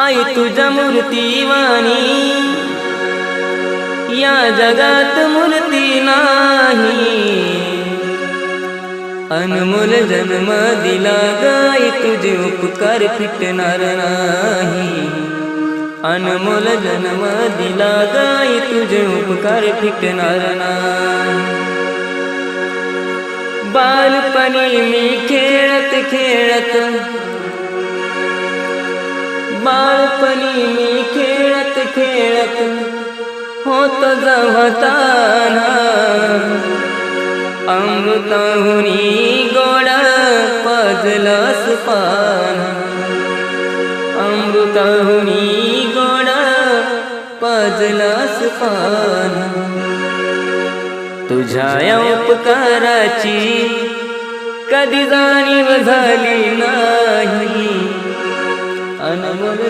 आई तुझ्या मूर्तीवाणी या जगात मूर्ती नाही। अनमोल जन्म दिला गाई तुझे उपकार फिटणार नाही। अनमोल जन्म दिला गाई तुझे उपकार फिटणार नाही। बालपणी मी खेळत खेळत बालपणी मी खेळत खेळत होत जवताना अमृताहुनी गोड पाजलंस पान। अमृताहुनी गोड पाजलंस पान। तुझ्या उपकाराची कधी जाणीव झाली नाही। अनमोल